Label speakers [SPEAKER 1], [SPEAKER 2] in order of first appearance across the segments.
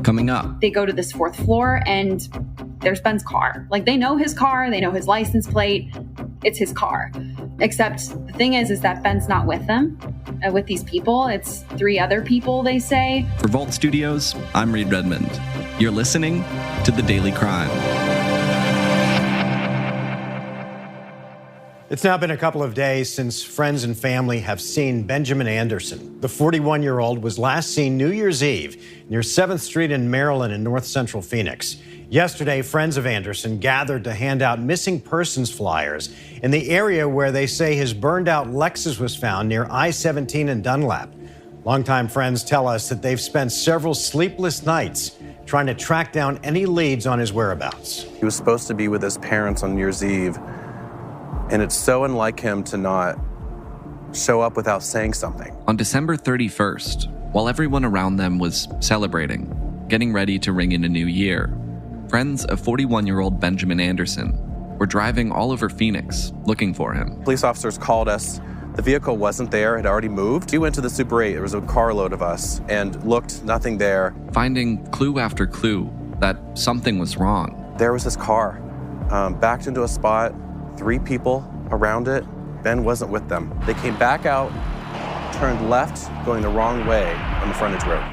[SPEAKER 1] Coming up,
[SPEAKER 2] they go to this fourth floor and there's Ben's car. Like, they know his car, they know his license plate. It's his car. Except the thing is that Ben's not with them, with these people. It's 3 other people, they say.
[SPEAKER 1] For Vault Studios, I'm Reed Redmond. You're listening to The Daily Crime.
[SPEAKER 3] It's now been a couple of days since friends and family have seen Benjamin Anderson. The 41-year-old was last seen New Year's Eve near 7th Street in Maryland in north central Phoenix. Yesterday, friends of Anderson gathered to hand out missing persons flyers in the area where they say his burned-out Lexus was found near I-17 and Dunlap. Longtime friends tell us that they've spent several sleepless nights trying to track down any leads on his whereabouts.
[SPEAKER 4] He was supposed to be with his parents on New Year's Eve, and it's so unlike him to not show up without saying something.
[SPEAKER 1] On December 31st, while everyone around them was celebrating, getting ready to ring in a new year, friends of 41-year-old Benjamin Anderson were driving all over Phoenix looking for him.
[SPEAKER 4] Police officers called us. The vehicle wasn't there, had already moved. We went to the Super 8, there was a carload of us, and looked, nothing there.
[SPEAKER 1] Finding clue after clue that something was wrong.
[SPEAKER 4] There was his car, backed into a spot, 3 people around it. Ben wasn't with them. They came back out, turned left, going the wrong way on the frontage road.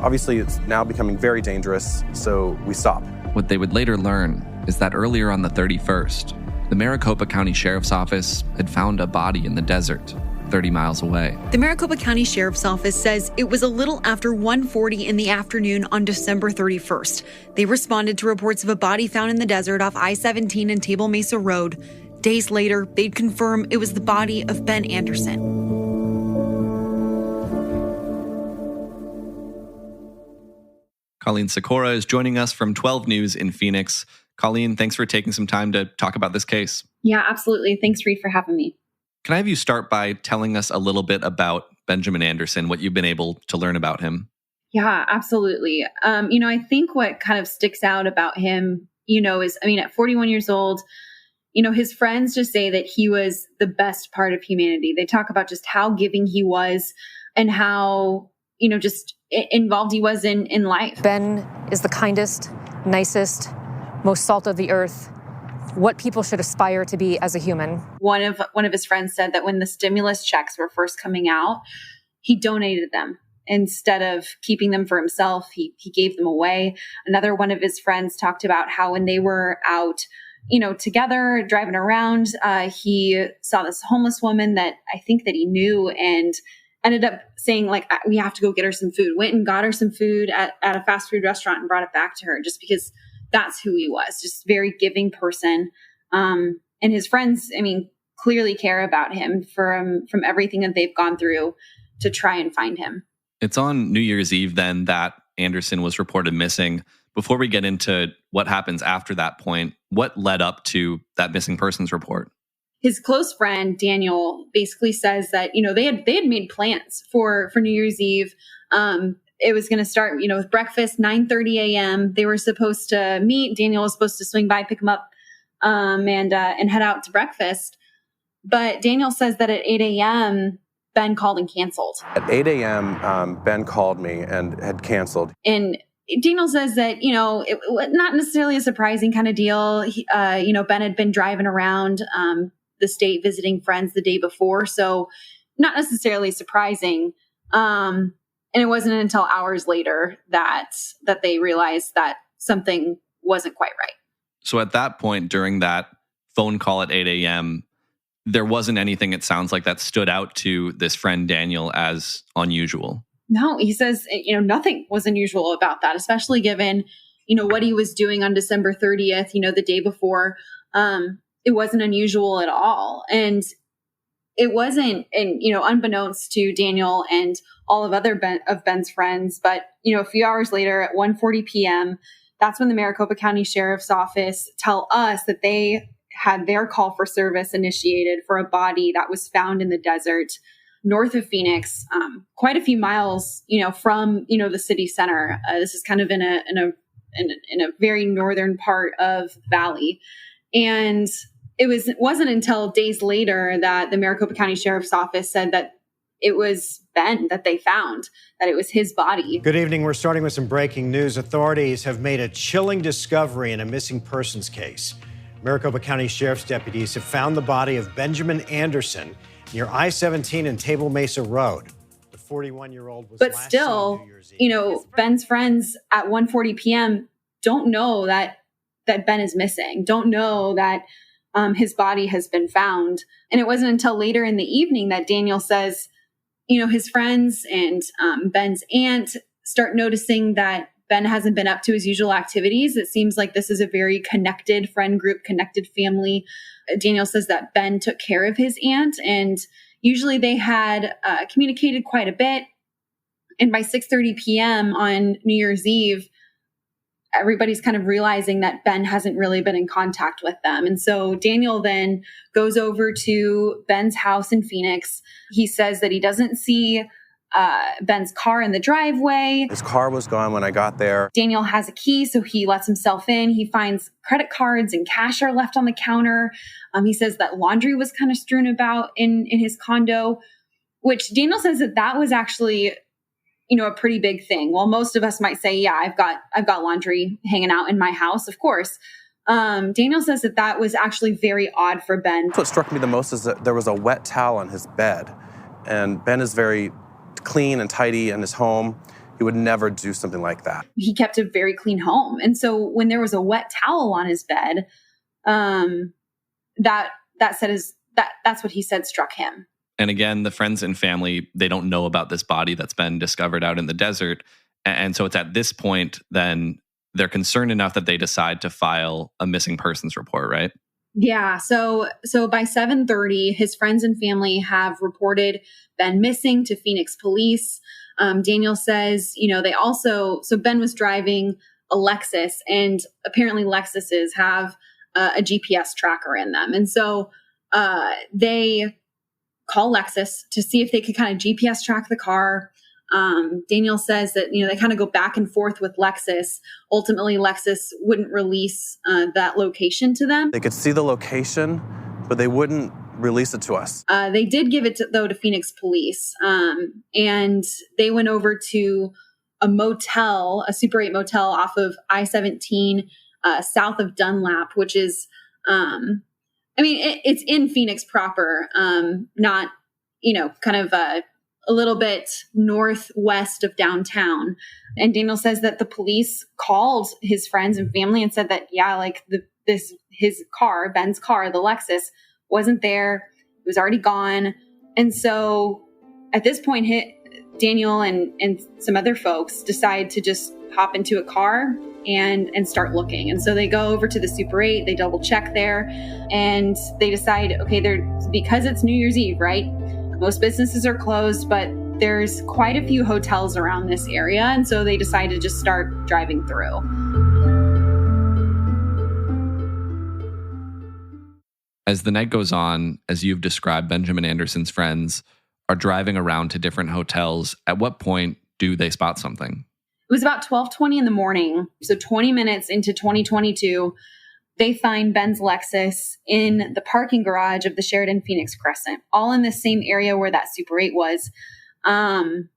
[SPEAKER 4] Obviously, it's now becoming very dangerous, so we stopped.
[SPEAKER 1] What they would later learn is that earlier on the 31st, the Maricopa County Sheriff's Office had found a body in the desert 30 miles away.
[SPEAKER 5] The Maricopa County Sheriff's Office says it was a little after 1:40 in the afternoon on December 31st. They responded to reports of a body found in the desert off I-17 and Table Mesa Road. Days later, they'd confirm it was the body of Ben Anderson.
[SPEAKER 1] Colleen Sikora is joining us from 12 News in Phoenix. Colleen, thanks for taking some time to talk about this case.
[SPEAKER 2] Yeah, absolutely. Thanks, Reed, for having me.
[SPEAKER 1] Can I have you start by telling us a little bit about Benjamin Anderson, what you've been able to learn about him?
[SPEAKER 2] Yeah, absolutely. I think what kind of sticks out about him, is, at 41 years old, his friends just say that he was the best part of humanity. They talk about just how giving he was and how, just involved he was in life.
[SPEAKER 6] Ben is the kindest, nicest, most salt of the earth, what people should aspire to be as a human.
[SPEAKER 2] One of his friends said that when the stimulus checks were first coming out, he donated them. Instead of keeping them for himself, he gave them away. Another one of his friends talked about how when they were out, together driving around, he saw this homeless woman that I think that he knew and ended up saying, like, we have to go get her some food. Went and got her some food at a fast food restaurant and brought it back to her just because that's who he was, just very giving person. And his friends, clearly care about him from everything that they've gone through to try and find him.
[SPEAKER 1] It's on New Year's Eve then that Anderson was reported missing. Before we get into what happens after that point, what led up to that missing persons report?
[SPEAKER 2] His close friend, Daniel, basically says that, they had made plans for New Year's Eve. It was going to start, with breakfast, 9:30 a.m. They were supposed to meet. Daniel was supposed to swing by, pick him up, and head out to breakfast. But Daniel says that at 8 a.m., Ben called and canceled.
[SPEAKER 4] At 8 a.m., Ben called me and had canceled.
[SPEAKER 2] And Daniel says that, it was not necessarily a surprising kind of deal. Ben had been driving around the state visiting friends the day before, so not necessarily surprising. And it wasn't until hours later that they realized that something wasn't quite right.
[SPEAKER 1] So at that point, during that phone call at 8 a.m., there wasn't anything, it sounds like, that stood out to this friend Daniel as unusual.
[SPEAKER 2] No, he says, nothing was unusual about that, especially given, what he was doing on December 30th, the day before. It wasn't unusual at all. And it wasn't, unbeknownst to Daniel and all of Ben's friends, but, a few hours later at 1:40 p.m., that's when the Maricopa County Sheriff's Office tell us that they had their call for service initiated for a body that was found in the desert north of Phoenix, quite a few miles, from, the city center. This is kind of in a very northern part of the valley. And it wasn't until days later that the Maricopa County Sheriff's Office said that it was Ben that they found, that it was his body.
[SPEAKER 3] Good evening. We're starting with some breaking news. Authorities have made a chilling discovery in a missing persons case. Maricopa County Sheriff's deputies have found the body of Benjamin Anderson near I-17 and Table Mesa Road. The 41-year-old was
[SPEAKER 2] But
[SPEAKER 3] last
[SPEAKER 2] still,
[SPEAKER 3] seen New Year's Eve.
[SPEAKER 2] Ben's friends at 1:40 p.m. don't know that Ben is missing, don't know that his body has been found. And it wasn't until later in the evening that Daniel says, his friends and Ben's aunt start noticing that Ben hasn't been up to his usual activities. It seems like this is a very connected friend group, connected family. Daniel says that Ben took care of his aunt, and usually they had communicated quite a bit. And by 6:30 p.m. on New Year's Eve, everybody's kind of realizing that Ben hasn't really been in contact with them. And so Daniel then goes over to Ben's house in Phoenix. He says that he doesn't see Ben's car in the driveway.
[SPEAKER 4] His car was gone when I got there.
[SPEAKER 2] Daniel has a key, so he lets himself in. He finds credit cards and cash are left on the counter. He says that laundry was kind of strewn about in his condo, which Daniel says that was actually a pretty big thing. Well, most of us might say, yeah, I've got laundry hanging out in my house, of course. Daniel says that was actually very odd for Ben.
[SPEAKER 4] What struck me the most is that there was a wet towel on his bed. And Ben is very clean and tidy in his home. He would never do something like that.
[SPEAKER 2] He kept a very clean home. And so when there was a wet towel on his bed, that's what he said struck him.
[SPEAKER 1] And again, the friends and family, they don't know about this body that's been discovered out in the desert. And so it's at this point, then they're concerned enough that they decide to file a missing persons report, right?
[SPEAKER 2] Yeah. So by 7:30, his friends and family have reported Ben missing to Phoenix police. Daniel says, so Ben was driving a Lexus, and apparently Lexuses have a GPS tracker in them. And so they call Lexus to see if they could kind of GPS track the car. Daniel says that, they kind of go back and forth with Lexus. Ultimately, Lexus wouldn't release that location to them.
[SPEAKER 4] They could see the location, but they wouldn't release it to us.
[SPEAKER 2] They did give it, to Phoenix police. And they went over to a motel, a Super 8 motel off of I-17 south of Dunlap, which is, it's in Phoenix proper, not, kind of a little bit northwest of downtown. And Daniel says that the police called his friends and family and said that, his car, Ben's car, the Lexus, wasn't there. It was already gone. And so at this point, Daniel and some other folks decide to just hop into a car and start looking. And so they go over to the Super 8, they double check there, and they decide, okay, because it's New Year's Eve, right? Most businesses are closed, but there's quite a few hotels around this area. And so they decide to just start driving through.
[SPEAKER 1] As the night goes on, as you've described, Benjamin Anderson's friends are driving around to different hotels. At what point do they spot something?
[SPEAKER 2] It was about 12:20 in the morning. So 20 minutes into 2022, they find Ben's Lexus in the parking garage of the Sheraton Phoenix Crescent, all in the same area where that Super 8 was. And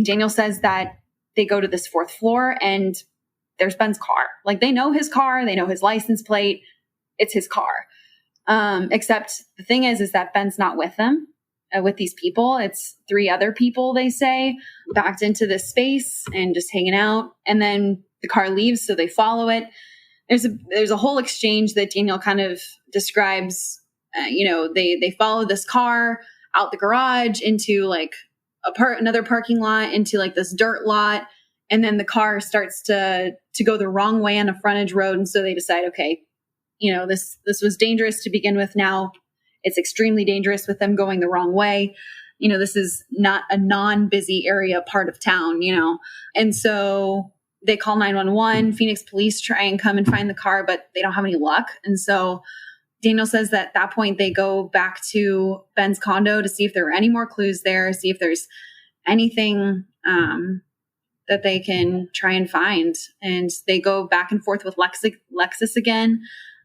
[SPEAKER 2] Daniel says that they go to this fourth floor and there's Ben's car. Like, they know his car, they know his license plate. It's his car. Except the thing is that Ben's not with them, with these people. It's 3 other people, they say, backed into this space and just hanging out. And then the car leaves, so they follow it. There's a whole exchange that Daniel kind of describes. They follow this car out the garage into like another parking lot, into like this dirt lot, and then the car starts to go the wrong way on a frontage road. And so they decide, okay, this was dangerous to begin with. Now it's extremely dangerous with them going the wrong way. This is not a non-busy area part of town. And so they call 911. Phoenix police try and come and find the car, but they don't have any luck. And so Daniel says that at that point they go back to Ben's condo to see if there are any more clues there, see if there's anything that they can try and find. And they go back and forth with Lexus again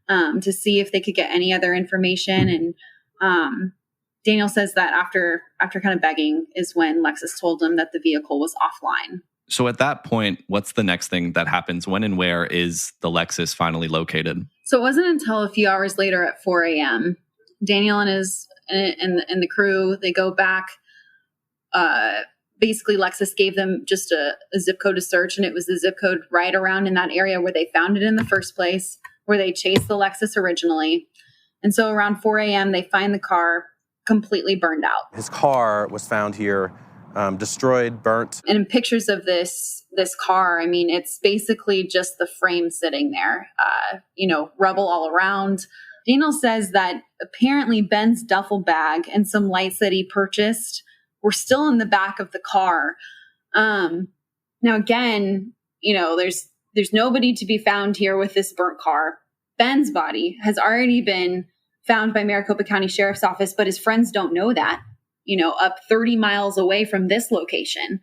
[SPEAKER 2] to see if they could get any other information. And Daniel says that after kind of begging is when Lexus told him that the vehicle was offline.
[SPEAKER 1] So at that point, what's the next thing that happens? When and where is the Lexus finally located?
[SPEAKER 2] So it wasn't until a few hours later at 4 a.m. Daniel and the crew, they go back. Basically, Lexus gave them just a zip code to search, and it was the zip code right around in that area where they found it in the first place, where they chased the Lexus originally. And so around 4 a.m., they find the car completely burned out.
[SPEAKER 4] His car was found here, destroyed, burnt.
[SPEAKER 2] And in pictures of this car, I mean, it's basically just the frame sitting there, rubble all around. Daniel says that apparently Ben's duffel bag and some lights that he purchased were still in the back of the car. Now, again, there's nobody to be found here with this burnt car. Ben's body has already been found by Maricopa County Sheriff's Office, but his friends don't know that, up 30 miles away from this location.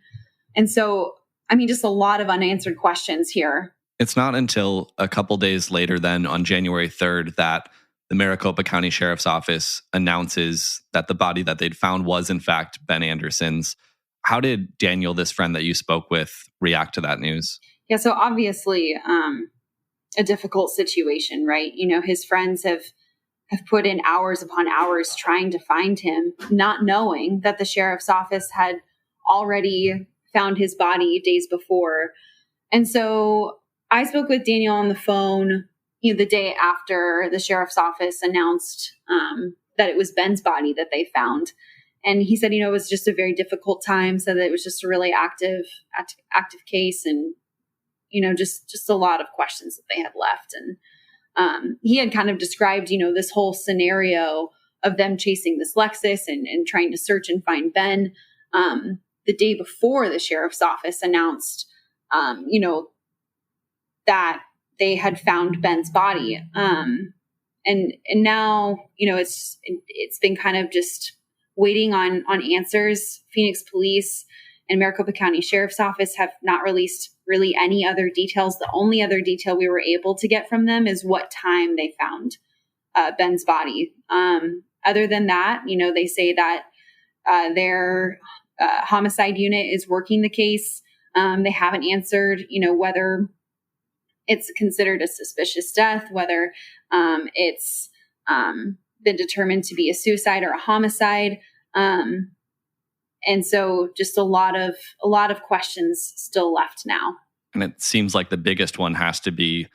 [SPEAKER 2] And so, I mean, just a lot of unanswered questions here.
[SPEAKER 1] It's not until a couple days later then on January 3rd that the Maricopa County Sheriff's Office announces that the body that they'd found was, in fact, Ben Anderson's. How did Daniel, this friend that you spoke with, react to that news?
[SPEAKER 2] Yeah, so obviously a difficult situation, right? His friends have put in hours upon hours trying to find him, not knowing that the Sheriff's Office had already found his body days before. And so I spoke with Daniel on the phone the day after the Sheriff's Office announced that it was Ben's body that they found. And he said, it was just a very difficult time, said that it was just a really active case and, just a lot of questions that they had left. And he had kind of described, this whole scenario of them chasing this Lexus and trying to search and find Ben the day before the Sheriff's Office announced, that they had found Ben's body. And now, it's been kind of just waiting on answers. Phoenix Police and Maricopa County Sheriff's Office have not released really any other details. The only other detail we were able to get from them is what time they found Ben's body. Other than that, they say that their homicide unit is working the case. They haven't answered, whether it's considered a suspicious death, whether it's been determined to be a suicide or a homicide. And so just a lot of questions still left now.
[SPEAKER 1] And it seems like the biggest one has to be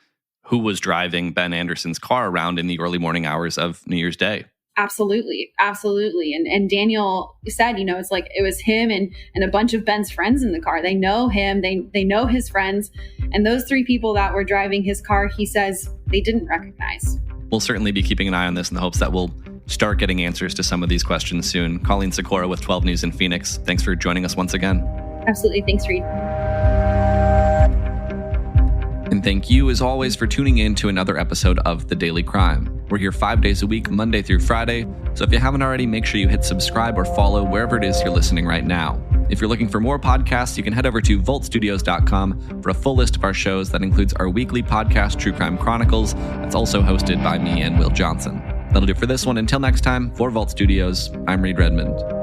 [SPEAKER 1] who was driving Ben Anderson's car around in the early morning hours of New Year's Day.
[SPEAKER 2] Absolutely. And Daniel said, it's like it was him and a bunch of Ben's friends in the car. They know him, they know his friends. And those three people that were driving his car, he says they didn't recognize.
[SPEAKER 1] We'll certainly be keeping an eye on this in the hopes that we'll start getting answers to some of these questions soon. Colleen Sikora with 12 News in Phoenix. Thanks for joining us once again.
[SPEAKER 2] Absolutely. Thanks, Reed.
[SPEAKER 1] And thank you, as always, for tuning in to another episode of The Daily Crime. We're here 5 days a week, Monday through Friday. So if you haven't already, make sure you hit subscribe or follow wherever it is you're listening right now. If you're looking for more podcasts, you can head over to vaultstudios.com for a full list of our shows. That includes our weekly podcast, True Crime Chronicles. That's also hosted by me and Will Johnson. That'll do it for this one. Until next time, for Vault Studios, I'm Reed Redmond.